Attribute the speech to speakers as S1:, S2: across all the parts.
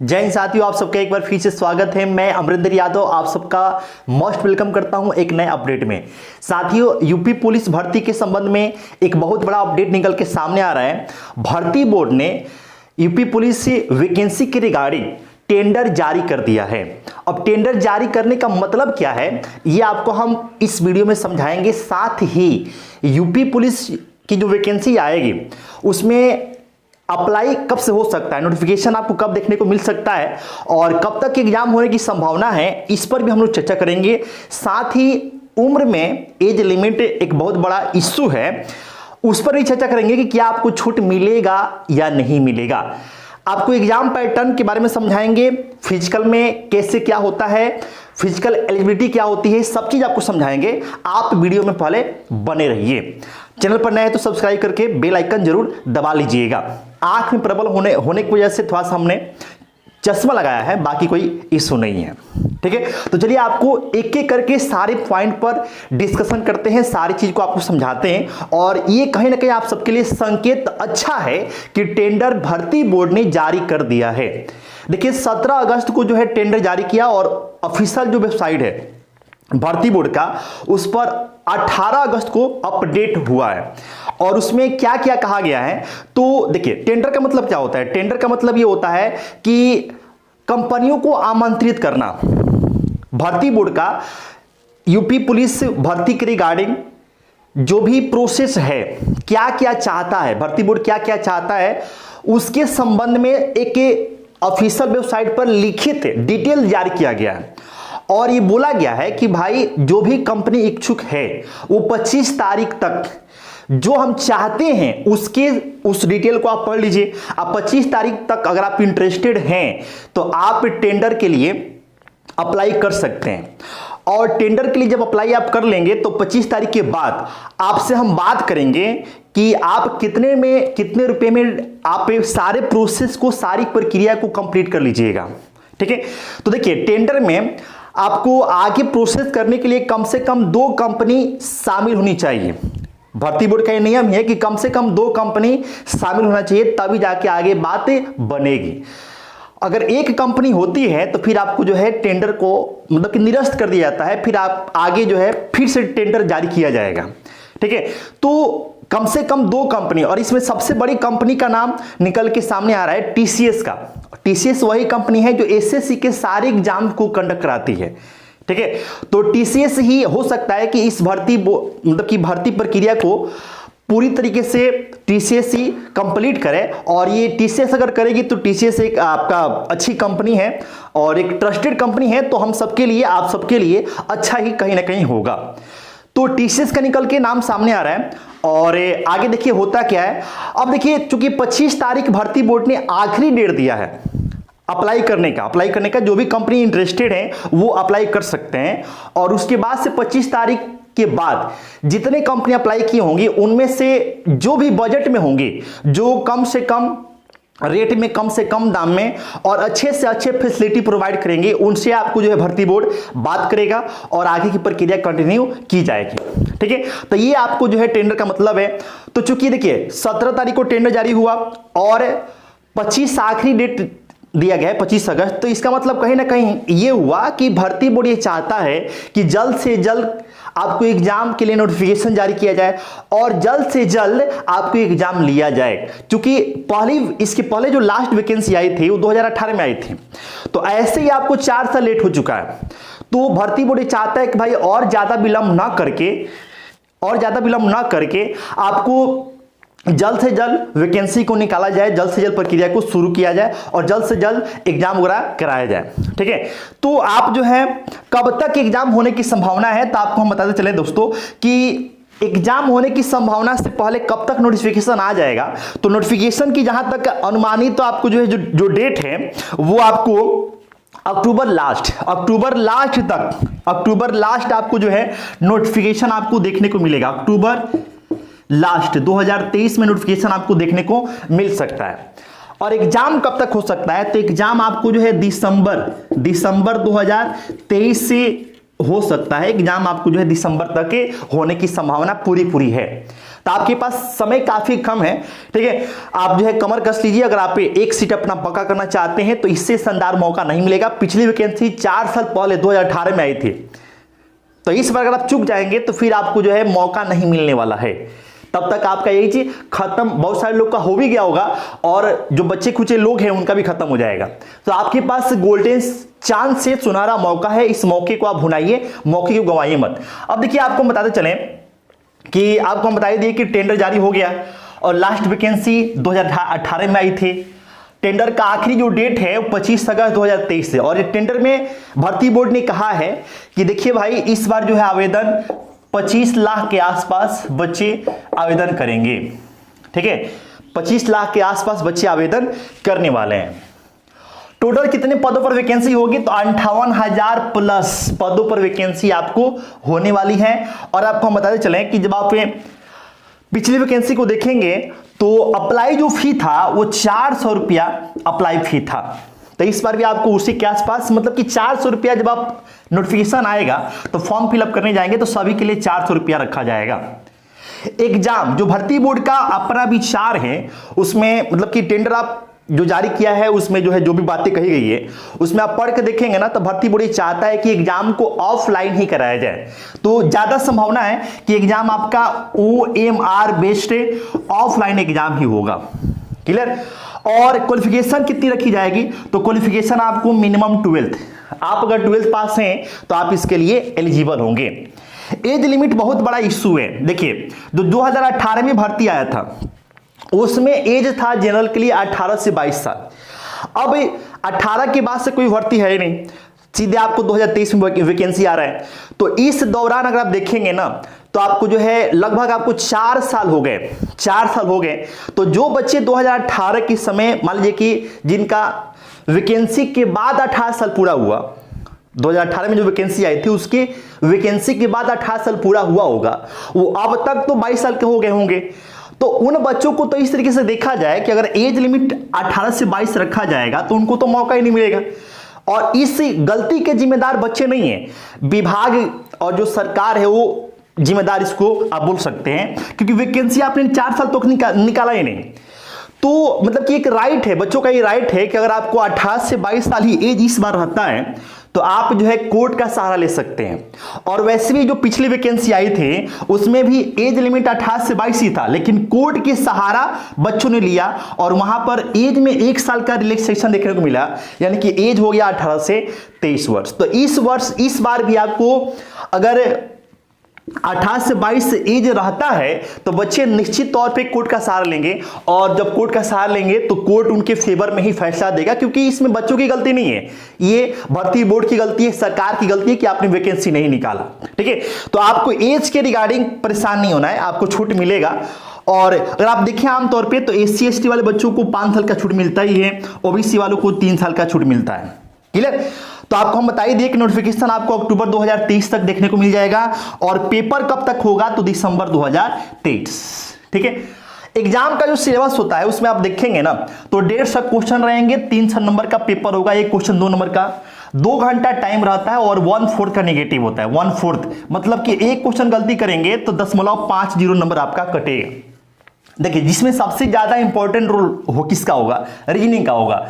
S1: जय हिंद साथियों, आप सबका एक बार फिर से स्वागत है। मैं अमरिंदर यादव आप सबका मोस्ट वेलकम करता हूं एक नए अपडेट में। साथियों, यूपी पुलिस भर्ती के संबंध में एक बहुत बड़ा अपडेट निकल के सामने आ रहा है। भर्ती बोर्ड ने यूपी पुलिस से वैकेंसी के रिगार्डिंग टेंडर जारी कर दिया है। अब टेंडर जारी करने का मतलब क्या है, ये आपको हम इस वीडियो में समझाएंगे। साथ ही यूपी पुलिस की जो वैकेंसी आएगी उसमें अप्लाई कब से हो सकता है, नोटिफिकेशन आपको कब देखने को मिल सकता है और कब तक एग्जाम होने की संभावना है, इस पर भी हम लोग चर्चा करेंगे। साथ ही उम्र में एज लिमिट एक बहुत बड़ा इश्यू है, उस पर भी चर्चा करेंगे कि क्या आपको छूट मिलेगा या नहीं मिलेगा। आपको एग्जाम पैटर्न के बारे में समझाएंगे, फिजिकल में कैसे क्या होता है, फिजिकल एलिजिबिलिटी क्या होती है, सब चीज आपको समझाएंगे। आप वीडियो में पहले बने रहिए। चैनल पर नए हैं तो सब्सक्राइब करके बेल आइकन जरूर दबा लीजिएगा। आंख में प्रॉब्लम होने की वजह से थोड़ा सा हमने चश्मा लगाया है, बाकी कोई इशू नहीं है। ठीक है, तो चलिए आपको एक एक करके सारे पॉइंट पर डिस्कशन करते हैं, सारी चीज को आपको समझाते हैं। और ये कहीं ना कहीं आप सबके लिए संकेत अच्छा है कि टेंडर भर्ती बोर्ड ने जारी कर दिया है। देखिए 17 अगस्त को जो है टेंडर जारी किया और ऑफिशियल जो वेबसाइट है भर्ती बोर्ड का, उस पर 18 अगस्त को अपडेट हुआ है। और उसमें क्या क्या कहा गया है, तो देखिए टेंडर का मतलब क्या होता है। टेंडर का मतलब ये होता है कि कंपनियों को आमंत्रित करना। भर्ती बोर्ड का यूपी पुलिस भर्ती के रिगार्डिंग जो भी प्रोसेस है, क्या क्या चाहता है भर्ती बोर्ड, क्या क्या चाहता है, उसके संबंध में एक ऑफिशियल वेबसाइट पर लिखित डिटेल जारी किया गया है। और ये बोला गया है कि भाई जो भी कंपनी इच्छुक है वो 25 तारीख तक जो हम चाहते हैं उस डिटेल को आप पढ़ लीजिए। आप 25 तारीख तक अगर आप इंटरेस्टेड हैं तो आप टेंडर के लिए अप्लाई कर सकते हैं। और टेंडर के लिए जब अप्लाई आप कर लेंगे तो 25 तारीख के बाद आपसे हम बात करेंगे कि आप कितने रुपए में आप सारे प्रोसेस को, सारी प्रक्रिया को कंप्लीट कर लीजिएगा। ठीक है, तो देखिए टेंडर में आपको आगे प्रोसेस करने के लिए कम से कम 2 कंपनी शामिल होनी चाहिए। भर्ती बोर्ड का ये नियम है कि कम से कम 2 कंपनी शामिल होना चाहिए, तभी जाके आगे बात बनेगी। अगर एक कंपनी होती है तो फिर आपको जो है टेंडर को मतलब कि निरस्त कर दिया जाता है, फिर आप आगे जो है फिर से टेंडर जारी किया जाएगा। ठीक है, तो कम से कम 2 कंपनी, और इसमें सबसे बड़ी कंपनी का नाम निकल के सामने आ रहा है टीसीएस का। टीसीएस वही कंपनी है जो एसएससी के सारे एग्जाम को कंडक्ट कराती है। ठीक है, तो टीसीएस ही हो सकता है कि इस भर्ती प्रक्रिया को पूरी तरीके से टीसीएस ही कंप्लीट करे। और ये टीसीएस अगर करेगी तो टीसीएस एक आपका अच्छी कंपनी है और एक ट्रस्टेड कंपनी है, तो हम सबके लिए, आप सबके लिए अच्छा ही कहीं ना कहीं होगा। तो टीसीएस का निकल के नाम सामने आ रहा है। और आगे देखिए होता क्या है। अब देखिए चूंकि 25 तारीख भर्ती बोर्ड ने आखिरी डेट दिया है अप्लाई करने का जो भी कंपनी इंटरेस्टेड है वो अप्लाई कर सकते हैं। और उसके बाद से 25 तारीख के बाद जितने कंपनी अप्लाई की होंगी उनमें से जो भी बजट में होंगी, जो कम से कम रेट में, कम से कम दाम में और अच्छे से अच्छे फैसिलिटी प्रोवाइड करेंगे, उनसे आपको जो है भर्ती बोर्ड बात करेगा और आगे की प्रक्रिया कंटिन्यू की जाएगी। ठीक है, तो ये आपको जो है टेंडर का मतलब है। तो चूंकि देखिए 17 तारीख को टेंडर जारी हुआ और 25 आखिरी डेट दिया गया है 25 अगस्त, तो इसका मतलब कहीं ना कहीं ये हुआ कि भर्ती बोर्ड ये चाहता है कि जल्द से जल्द आपको एग्जाम के लिए नोटिफिकेशन जारी किया जाए और जल्द से जल्द आपको एग्जाम लिया जाए। क्योंकि इसके पहले जो लास्ट वैकेंसी आई थी वो 2018 में आई थी, तो ऐसे ही आपको 4 साल लेट हो चुका है। तो भर्ती बोर्ड चाहता है कि भाई और ज्यादा विलंब ना करके आपको जल्द से जल्द वैकेंसी को निकाला जाए, जल्द से जल्द प्रक्रिया को शुरू किया जाए और जल्द से जल्द एग्जाम वगैरह कराया जाए। ठीक है, तो आप जो है कब तक एग्जाम होने की संभावना है, तो आपको हम बताते चले दोस्तों कि एग्जाम होने की संभावना से पहले कब तक नोटिफिकेशन आ जाएगा। तो नोटिफिकेशन की जहां तक अनुमानित तो आपको जो है जो डेट है वो आपको अक्टूबर लास्ट आपको जो है नोटिफिकेशन आपको देखने को मिलेगा। अक्टूबर लास्ट 2023 में नोटिफिकेशन आपको देखने को मिल सकता है। और एग्जाम कब तक हो सकता है, तो एग्जाम आपको जो है दिसंबर 2023 से हो सकता है। एग्जाम आपको जो है दिसंबर तक के होने की संभावना पूरी है। तो आपके पास समय काफी कम है। ठीक है, आप जो है कमर कस लीजिए, अगर आप एक सीट अपना पक्का करना चाहते हैं तो इससे शानदार मौका नहीं मिलेगा। पिछली वैकेंसी 4 साल पहले 2018 में आई थी, तो इस बार अगर आप चूक जाएंगे तो फिर आपको जो है मौका नहीं मिलने वाला है। तब तक आपका यही चीज खत्म, बहुत सारे लोग का हो भी गया होगा और जो बच्चे कुचे लोग हैं उनका भी खत्म हो जाएगा। तो आपके पास गोल्डन चांस से सुनहरा मौका है, इस मौके को आप भुनाइए, मौके को गंवाइए मत। अब देखिए आपको बताते चलें कि आपको हम बता दिए कि टेंडर जारी हो गया और लास्ट वैकेंसी 2018 में आई थी। टेंडर का आखिरी जो डेट है वो 25 अगस्त 2023 है और ये टेंडर में भर्ती बोर्ड ने कहा है कि देखिए भाई इस बार जो है आवेदन 25 लाख के आसपास बच्चे आवेदन करेंगे। ठीक है, 25 लाख के आसपास बच्चे आवेदन करने वाले हैं। टोटल कितने पदों पर वैकेंसी होगी? तो 58,000 प्लस पदों पर वैकेंसी आपको होने वाली है। और आपको हम बताते चलें कि जब आप पिछली वैकेंसी को देखेंगे तो अप्लाई जो फी था वो 400 रुपया अप्लाई फी था। तो इस बार भी आपको उसी के आसपास, मतलब कि 400 रुपया जब आप नोटिफिकेशन आएगा तो फॉर्म फिलअप करने जाएंगे तो सभी के लिए 400 रुपया रखा जाएगा। एग्जाम जो भर्ती बोर्ड का अपना विचार है उसमें, मतलब कि टेंडर आप जो जारी किया है उसमें जो है जो भी बातें कही गई है उसमें आप पढ़ के देखेंगे ना तो भर्ती बोर्ड चाहता है कि एग्जाम को ऑफलाइन ही कराया जाए। तो ज्यादा संभावना है कि एग्जाम आपका OMR बेस्ड ऑफलाइन एग्जाम ही होगा। क्लियर? और क्वालिफिकेशन कितनी रखी जाएगी? तो क्वालिफिकेशन आपको मिनिमम 12th, आप अगर 12th पास हैं तो आप इसके लिए एलिजिबल होंगे। एज लिमिट बहुत बड़ा इश्यू है। देखिए जो 2018 में भर्ती आया था उसमें एज था जनरल के लिए 18 से 22 साल। अब 18 के बाद से कोई भर्ती है नहीं, सीधे आपको 2023 में वैकेंसी आ रहा है। तो इस दौरान अगर आप देखेंगे ना तो आपको जो है लगभग आपको 4 साल हो गए, 4 साल हो गए। तो जो बच्चे 2018 के समय, मान लीजिए कि जिनका वैकेंसी के बाद 18 साल पूरा हुआ, 2018 में जो वैकेंसी आई थी उसकी वैकेंसी के बाद 18 साल पूरा हुआ होगा, वो अब तक तो 22 साल के हो गए होंगे। तो उन बच्चों को तो इस तरीके से देखा जाए कि अगर एज लिमिट 18 से 22 रखा जाएगा तो उनको तो मौका ही नहीं मिलेगा। और इस गलती के जिम्मेदार बच्चे नहीं है, विभाग और जो सरकार है वो जिम्मेदार इसको आप बोल सकते हैं, क्योंकि वैकेंसी आपने 4 साल तक निकाला ही नहीं। तो मतलब कि एक राइट है, बच्चों का ये राइट है कि अगर आपको 18 से 22 साल ही एज इस बार रहता है तो आप जो है कोर्ट का सहारा ले सकते हैं। और वैसे भी जो पिछली वैकेंसी आई थी उसमें भी एज लिमिट 18 से 22 ही था, लेकिन कोर्ट के सहारा बच्चों ने लिया और वहां पर एज में 1 साल का रिलैक्सेशन देखने को मिला, यानी कि एज हो गया 18 से 23 वर्ष। तो इस बार भी आपको अगर 18 से 22 एज रहता है तो बच्चे निश्चित तौर पे कोर्ट का सहारा लेंगे, और जब कोर्ट का सहारा लेंगे तो कोर्ट उनके फेवर में ही फैसला देगा, क्योंकि इसमें बच्चों की गलती नहीं है, ये भर्ती बोर्ड की गलती है, सरकार की गलती है कि आपने वैकेंसी नहीं निकाला। ठीक है, तो आपको एज के रिगार्डिंग परेशान नहीं होना है, आपको छूट मिलेगा। और अगर आप देखें आमतौर पर तो SC ST वाले बच्चों को 5 साल का छूट मिलता ही है, OBC वालों को 3 साल का छूट मिलता है। क्लियर? तो आपको हम बता ही दिए कि नोटिफिकेशन आपको अक्टूबर 2023 तक देखने को मिल जाएगा, और पेपर कब तक होगा? तो दिसंबर 2023। ठीक है, एग्जाम का जो सिलेबस होता है उसमें आप देखेंगे ना तो 150 क्वेश्चन रहेंगे, 300 नंबर का पेपर होगा, एक क्वेश्चन 2 नंबर का, 2 घंटा टाइम रहता है और 1/4 का नेगेटिव होता है। 1/4 मतलब कि एक क्वेश्चन गलती करेंगे तो 0.50 नंबर आपका कटेगा। देखिए जिसमें सबसे ज्यादा इंपॉर्टेंट रोल हो किसका होगा? रीजनिंग का होगा।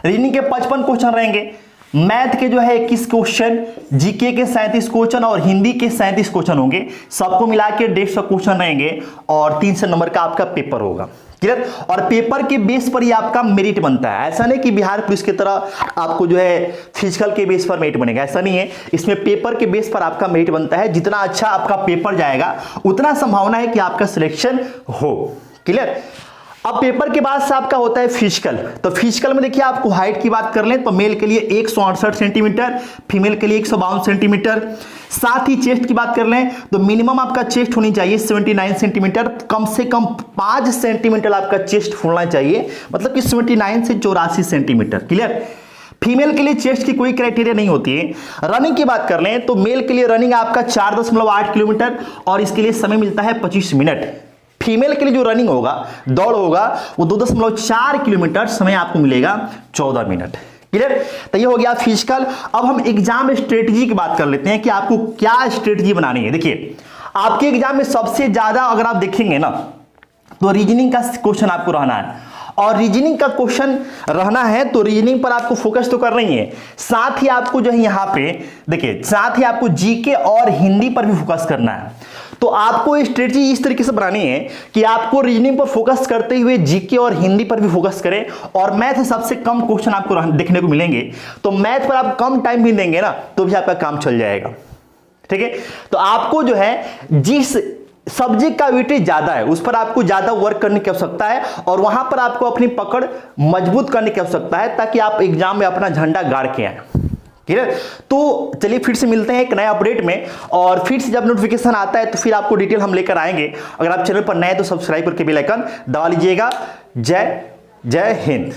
S1: रीजनिंग के 55 क्वेश्चन रहेंगे, मैथ के जो है 21 क्वेश्चन, जीके के 37 क्वेश्चन और हिंदी के 37 क्वेश्चन होंगे, सबको मिला के 150 क्वेश्चन रहेंगे और 300 नंबर का आपका पेपर होगा। क्लियर? और पेपर के बेस पर ही आपका मेरिट बनता है, ऐसा नहीं कि बिहार पुलिस की तरह आपको जो है फिजिकल के बेस पर मेरिट बनेगा, ऐसा नहीं है। इसमें पेपर के बेस पर आपका मेरिट बनता है, जितना अच्छा आपका पेपर जाएगा उतना संभावना है कि आपका सिलेक्शन हो। क्लियर? अब पेपर के बाद से आपका होता है फिजिकल। तो फिजिकल में देखिए आपको हाइट की बात कर लें तो मेल के लिए 168 सेंटीमीटर, फीमेल के लिए 152 सेंटीमीटर। साथ ही चेस्ट की बात कर लें तो मिनिमम आपका चेस्ट होनी चाहिए 79 सेंटीमीटर, कम से कम 5 सेंटीमीटर आपका चेस्ट फूलना चाहिए, मतलब कि 79 से 84 सेंटीमीटर। क्लियर? फीमेल के लिए चेस्ट की कोई क्राइटेरिया नहीं होती है। रनिंग की बात कर लें तो मेल के लिए रनिंग आपका 4.8 किलोमीटर और इसके लिए समय मिलता है 25 मिनट। फीमेल के लिए जो रनिंग होगा, दौड़ होगा, वो 2.4 किलोमीटर, समय आपको मिलेगा 14 मिनट। क्लियर? तो ये हो गया फिजिकल। अब हम एग्जाम स्ट्रेटजी की बात कर लेते हैं कि आपको क्या स्ट्रेटजी बनानी है। देखिए आपके एग्जाम में सबसे ज्यादा अगर आप देखेंगे ना तो रीजनिंग का क्वेश्चन आपको रहना है, और रीजनिंग का क्वेश्चन रहना है तो रीजनिंग पर आपको फोकस तो करना ही है, साथ ही आपको जो है यहां पे देखिए, साथ ही आपको जीके और हिंदी पर भी फोकस करना है। तो आपको स्ट्रेटजी इस तरीके से बनानी है कि आपको रीजनिंग पर फोकस करते हुए जीके और हिंदी पर भी फोकस करें, और मैथ से सबसे कम क्वेश्चन आपको देखने को मिलेंगे, तो मैथ पर आप कम टाइम भी देंगे ना तो भी आपका काम चल जाएगा। ठीक है, तो आपको जो है जिस सब्जेक्ट का वेटेज ज्यादा है उस पर आपको ज्यादा वर्क करने की आवश्यकता है, और वहां पर आपको अपनी पकड़ मजबूत करने की आवश्यकता है ताकि आप एग्जाम में अपना झंडा गाड़ के आए। ठीक है, तो चलिए फिर से मिलते हैं एक नए अपडेट में, और फिर से जब नोटिफिकेशन आता है तो फिर आपको डिटेल हम लेकर आएंगे। अगर आप चैनल पर नए हैं तो सब्सक्राइब करके बेल आइकन दबा लीजिएगा। जय हिंद।